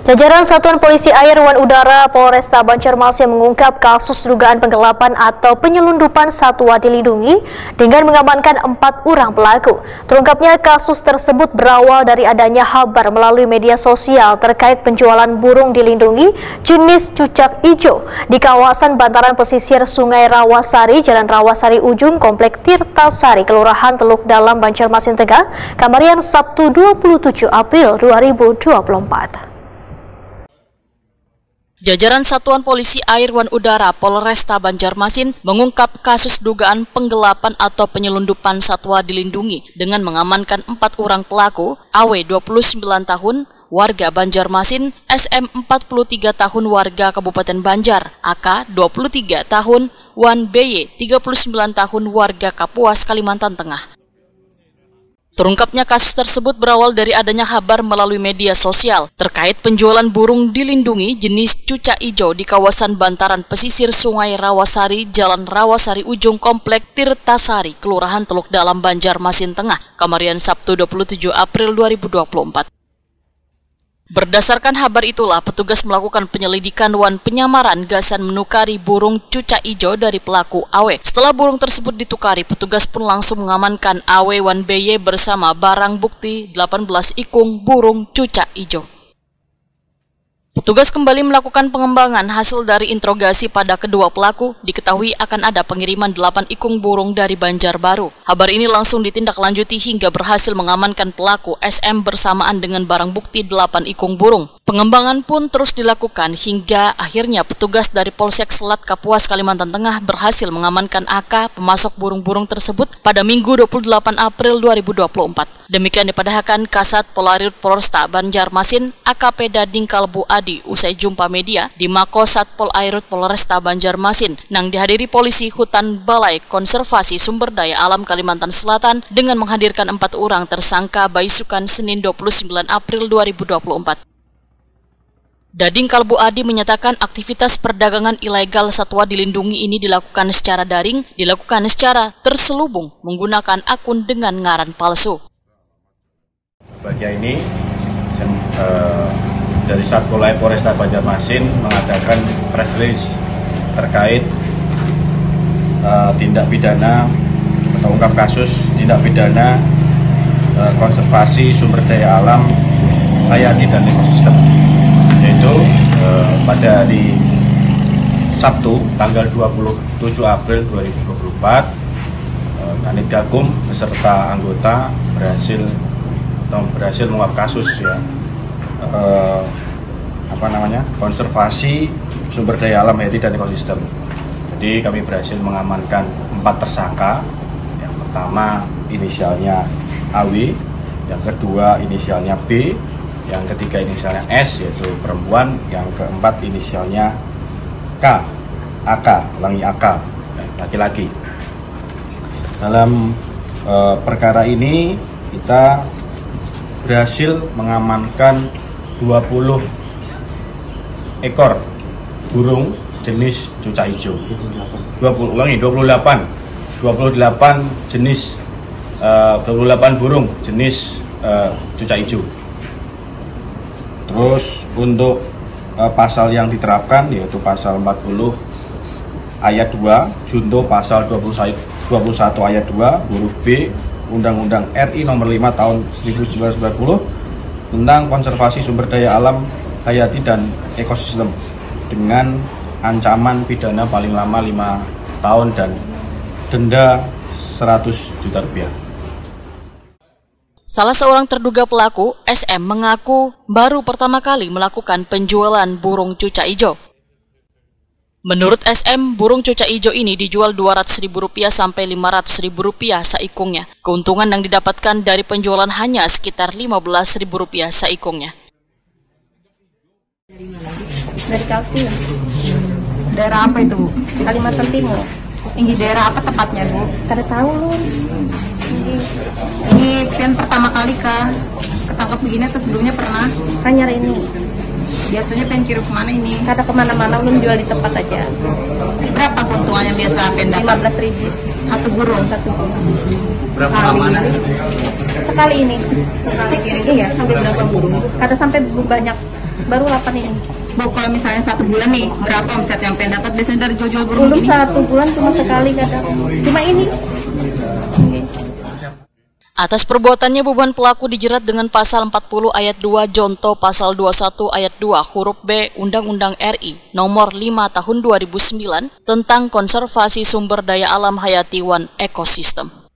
Jajaran Satuan Polisi Air Wan Udara Polresta Banjarmasin mengungkap kasus dugaan penggelapan atau penyelundupan satwa dilindungi dengan mengamankan 4 orang pelaku. Terungkapnya kasus tersebut berawal dari adanya kabar melalui media sosial terkait penjualan burung dilindungi jenis cucak hijau di kawasan bantaran pesisir Sungai Rawasari, Jalan Rawasari Ujung, Komplek Tirtasari, Kelurahan Teluk Dalam, Banjarmasin Tengah, Kamarian, Sabtu 27 April 2024. Jajaran Satuan Polisi Air Wan Udara Polresta Banjarmasin mengungkap kasus dugaan penggelapan atau penyelundupan satwa dilindungi dengan mengamankan 4 orang pelaku, AW 29 tahun, warga Banjarmasin, SM 43 tahun, warga Kabupaten Banjar, AK 23 tahun, Wan BY 39 tahun, warga Kapuas, Kalimantan Tengah. Terungkapnya kasus tersebut berawal dari adanya kabar melalui media sosial terkait penjualan burung dilindungi jenis cucak hijau di kawasan bantaran pesisir Sungai Rawasari, Jalan Rawasari Ujung, Komplek Tirtasari, Kelurahan Teluk Dalam, Banjarmasin Tengah, Kamarian, Sabtu 27 April 2024. Berdasarkan kabar itulah, petugas melakukan penyelidikan dan penyamaran gasan menukari burung cucak hijau dari pelaku AW. Setelah burung tersebut ditukari, petugas pun langsung mengamankan AW Wan BY bersama barang bukti 18 ikung burung cucak hijau. Petugas kembali melakukan pengembangan hasil dari interogasi pada kedua pelaku. Diketahui akan ada pengiriman 8 ikung burung dari Banjarbaru. Kabar ini langsung ditindaklanjuti hingga berhasil mengamankan pelaku SM bersamaan dengan barang bukti 8 ikung burung. Pengembangan pun terus dilakukan hingga akhirnya petugas dari Polsek Selat Kapuas, Kalimantan Tengah berhasil mengamankan AK pemasok burung-burung tersebut pada Minggu 28 April 2024. Demikian dipadahkan Kasat Polairut Polresta Banjarmasin AKP Dading Kalbu Adi usai jumpa media di Mako Satpol Airut Polresta Banjarmasin nang dihadiri polisi Hutan Balai Konservasi Sumber Daya Alam Kalimantan Selatan dengan menghadirkan 4 orang tersangka baisukan Senin 29 April 2024. Dading Kalbu Adi menyatakan aktivitas perdagangan ilegal satwa dilindungi ini dilakukan secara daring, dilakukan secara terselubung menggunakan akun dengan ngaran palsu. Bagian ini dari Satpol Air Polresta Banjarmasin mengadakan press release terkait tindak pidana atau ungkap kasus tindak pidana konservasi sumber daya alam, hayati dan ekosistem. Yaitu pada hari Sabtu tanggal 27 April 2024 Kanit Gakum beserta anggota berhasil mengungkap kasus konservasi sumber daya alam, hayati dan ekosistem. Jadi kami berhasil mengamankan 4 tersangka. Yang pertama inisialnya AW, yang kedua inisialnya B, yang ketiga inisialnya S yaitu perempuan, yang keempat inisialnya K, AK, ulangi AK, laki-laki. Dalam perkara ini kita berhasil mengamankan 20 ekor burung jenis cucak hijau. 28 jenis 28 burung jenis cucak hijau. Terus untuk pasal yang diterapkan yaitu pasal 40 ayat 2 junto pasal 21 ayat 2 huruf B Undang-Undang RI nomor 5 tahun 1990 tentang konservasi sumber daya alam, hayati dan ekosistem dengan ancaman pidana paling lama 5 tahun dan denda 100 juta rupiah. Salah seorang terduga pelaku, SM, mengaku baru pertama kali melakukan penjualan burung cucak hijau. Menurut SM, burung cucak hijau ini dijual Rp200.000 sampai Rp500.000 seikungnya. Keuntungan yang didapatkan dari penjualan hanya sekitar Rp15.000 seikungnya. Dari Kaltim. Daerah apa itu, Bu? Kalimantan Timur. Ini daerah apa tepatnya, Bu? Kada tahu lu. Ini pian pertama kali kah ketangkap begini atau sebelumnya pernah? Hanya ini. Biasanya pian kirim kemana ini? Kada kemana-mana, belum jual di tempat aja. Berapa keuntungannya biasa pian dapat? 15.000. Satu burung. Berapa lama? Sekali ini. Sekali kirim ya sampai berapa burung? Kada sampai banyak. Baru 8 ini. Bu, kalau misalnya 1 bulan nih, berapa omset yang pengen dapat biasanya dari jual-jual burung Belum ini? 1 bulan cuma sekali kadang. Cuma ini. Atas perbuatannya beban pelaku dijerat dengan pasal 40 ayat 2 Jonto pasal 21 ayat 2 huruf B Undang-Undang RI nomor 5 tahun 2009 tentang konservasi sumber daya alam hayati ekosistem.